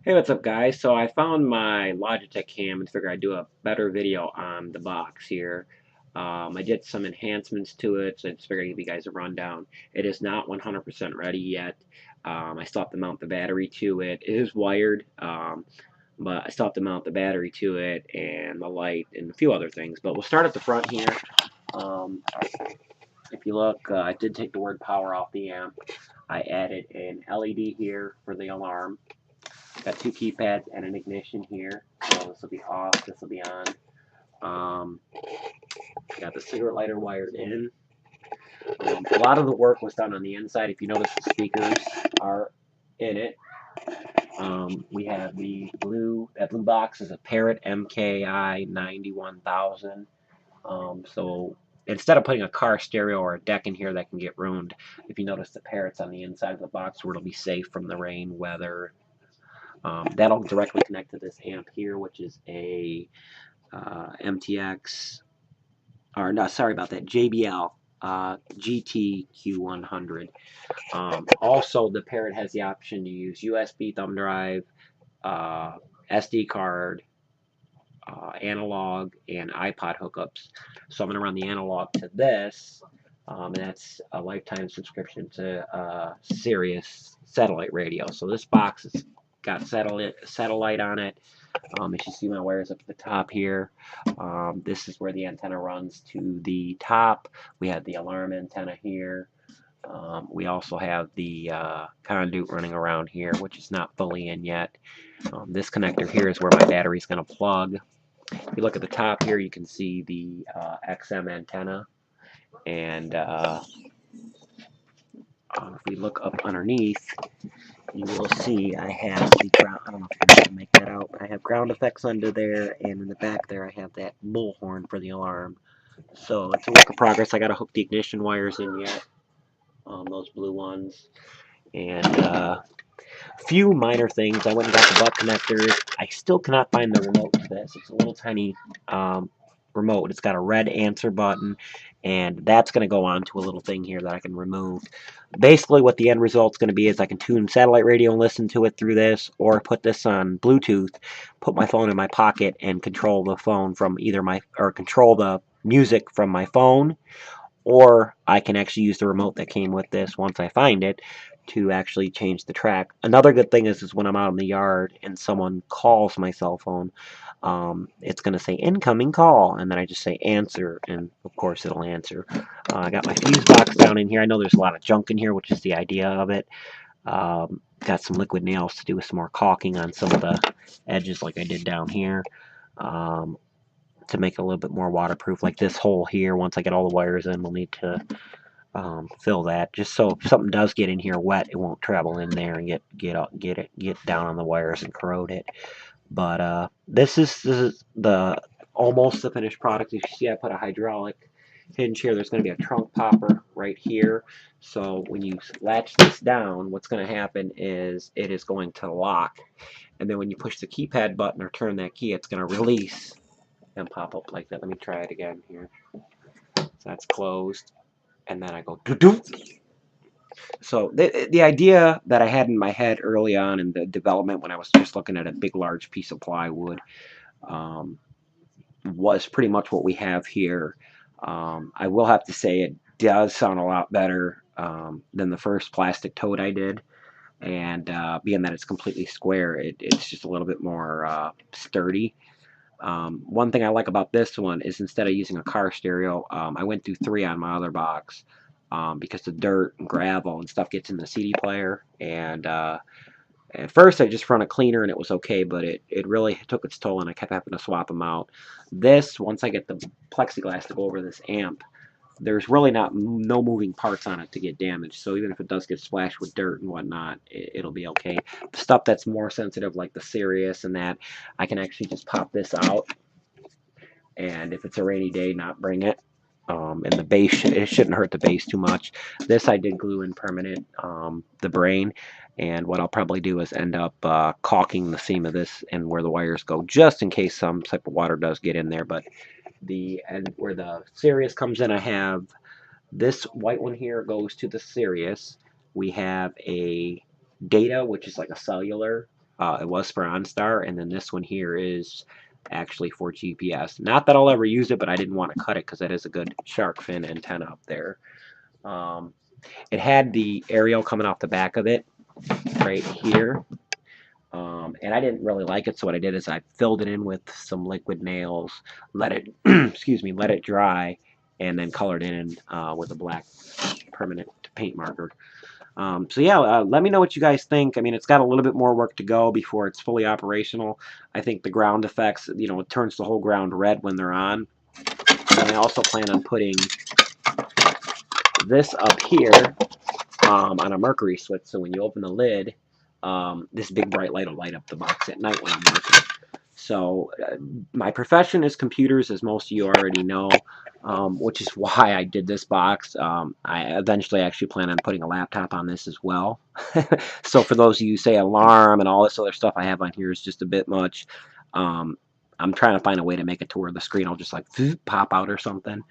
Hey, what's up, guys? So I found my Logitech cam and figured I'd do a better video on the box here. I did some enhancements to it, so I just figured I'd give you guys a rundown. It is not 100% ready yet. I still have to mount the battery to it. It is wired, but I still have to mount the battery to it and the light and a few other things. But we'll start at the front here. Um, if you look, I did take the word power off the amp. I added an LED here for the alarm. Got two keypads and an ignition here. So this will be off, this will be on. Got the cigarette lighter wired in. A lot of the work was done on the inside. If you notice, the speakers are in it. We have the blue, that blue box is a Parrot MKI 91000. So instead of putting a car stereo or a deck in here that can get ruined, if you notice the Parrot's on the inside of the box where it'll be safe from the rain, weather. That'll directly connect to this amp here, which is a MTX, or no, sorry about that, JBL GTQ100. Also, the Parrot has the option to use USB thumb drive, SD card, analog, and iPod hookups. So I'm going to run the analog to this, and that's a lifetime subscription to Sirius satellite radio. So this box has got satellite on it. As you see my wires up at the top here, this is where the antenna runs to the top. We have the alarm antenna here. We also have the conduit running around here, which is not fully in yet. This connector here is where my battery is going to plug. If you look at the top here, you can see the XM antenna. And if we look up underneath, you will see I have the ground, I don't know if you can make that out, but I have ground effects under there, and in the back there I have that bullhorn for the alarm. So it's a work in progress. I got to hook the ignition wires in yet, those blue ones. And few minor things. I went and got the butt connectors. I still cannot find the remote to this. It's a little tiny remote. It's got a red answer button, and that's going to go on to a little thing here that I can remove. Basically, what the end result's going to be is I can tune satellite radio and listen to it through this, or put this on Bluetooth, put my phone in my pocket, and control the phone from control the music from my phone, or I can actually use the remote that came with this once I find it to actually change the track. Another good thing is when I'm out in the yard and someone calls my cell phone, it's going to say incoming call, and then I just say answer, and of course it'll answer. I got my fuse box down in here. I know there's a lot of junk in here, which is the idea of it. Got some liquid nails to do with some more caulking on some of the edges like I did down here. To make it a little bit more waterproof, like this hole here. Once I get all the wires in, we'll need to fill that, just so if something does get in here wet, it won't travel in there and get down on the wires and corrode it. But this is the almost the finished product. As you see, I put a hydraulic hinge here. There's going to be a trunk popper right here. So when you latch this down, what's going to happen is it is going to lock, and then when you push the keypad button or turn that key, it's going to release and pop up like that. Let me try it again here. So that's closed, and then I go doo-doo. So the idea that I had in my head early on in the development, when I was just looking at a big large piece of plywood, um, was pretty much what we have here. I will have to say it does sound a lot better than the first plastic tote I did, and being that it's completely square, it's just a little bit more sturdy. One thing I like about this one is instead of using a car stereo, I went through 3 on my other box, because the dirt and gravel and stuff gets in the CD player. And at first I just run a cleaner and it was okay, but it really took its toll and I kept having to swap them out. This, once I get the plexiglass to go over this amp, there's really no moving parts on it to get damaged. So even if it does get splashed with dirt and whatnot, it'll be okay. Stuff that's more sensitive, like the Sirius and that, I can actually just pop this out, and if it's a rainy day, not bring it. And the base, it shouldn't hurt the base too much. This I did glue in permanent, the brain, and what I'll probably do is end up caulking the seam of this and where the wires go, just in case some type of water does get in there. But where the Sirius comes in, I have this white one here goes to the Sirius. We have a data, which is like a cellular. It was for OnStar, and then this one here is actually for GPS. Not that I'll ever use it, but I didn't want to cut it because that is a good shark fin antenna up there. Um, it had the aerial coming off the back of it right here. And I didn't really like it, so what I did is I filled it in with some liquid nails, let it, excuse me, let it dry, and then colored in with a black permanent paint marker. So yeah, let me know what you guys think. I mean, it's got a little bit more work to go before it's fully operational. I think the ground effects, you know, it turns the whole ground red when they're on. And I also plan on putting this up here on a mercury switch, so when you open the lid, this big bright light will light up the box at night when I'm working. So my profession is computers, as most of you already know, which is why I did this box. I eventually actually plan on putting a laptop on this as well. So for those of you who say alarm and all this other stuff I have on here is just a bit much, I'm trying to find a way to make it to where the screen will just like pop out or something.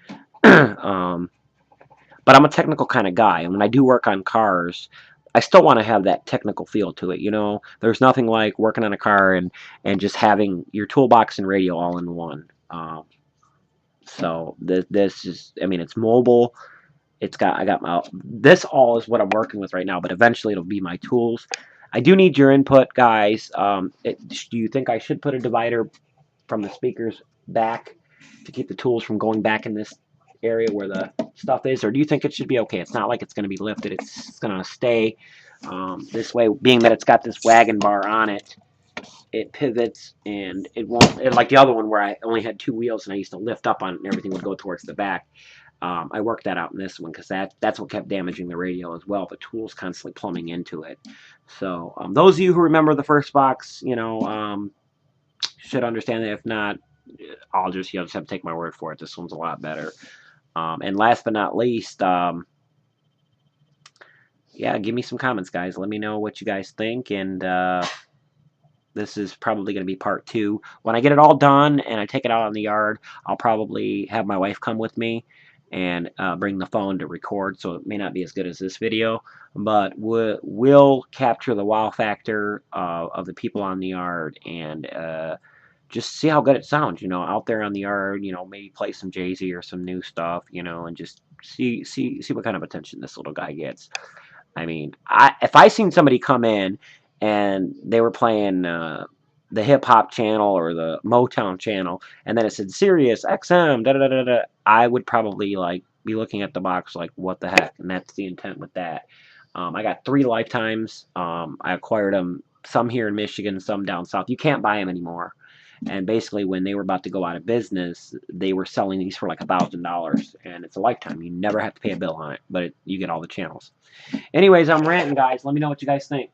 But I'm a technical kind of guy, and when I do work on cars, I still want to have that technical feel to it. You know, there's nothing like working on a car and just having your toolbox and radio all in one. So this is, I mean, it's mobile. I got my, this all is what I'm working with right now, but eventually it'll be my tools. I do need your input, guys. Do you think I should put a divider from the speakers back to keep the tools from going back in this area where the stuff is, or do you think it should be okay? It's not like it's going to be lifted. It's going to stay this way, being that it's got this wagon bar on it. It pivots, and it won't, like the other one where I only had two wheels and I used to lift up on it and everything would go towards the back. I worked that out in this one because that's what kept damaging the radio as well. The tools constantly plumbing into it. So those of you who remember the first box, you know, should understand that. If not, you'll just have to take my word for it. This one's a lot better. And last but not least, yeah, give me some comments, guys. Let me know what you guys think. And this is probably going to be part 2. When I get it all done and I take it out on the yard, I'll probably have my wife come with me and bring the phone to record. So it may not be as good as this video, but we'll capture the wow factor of the people on the yard and just see how good it sounds, you know, out there on the yard. You know, maybe play some Jay-Z or some new stuff, you know, and just see what kind of attention this little guy gets. I mean, if I seen somebody come in and they were playing the hip hop channel or the Motown channel, and then it said Sirius XM, da da da da, I would probably like be looking at the box like, what the heck? And that's the intent with that. I got 3 lifetimes. I acquired them, some here in Michigan, some down south. You can't buy them anymore. And basically, when they were about to go out of business, they were selling these for like $1,000, and it's a lifetime. You never have to pay a bill on it, but you get all the channels. Anyways, I'm ranting, guys. Let me know what you guys think.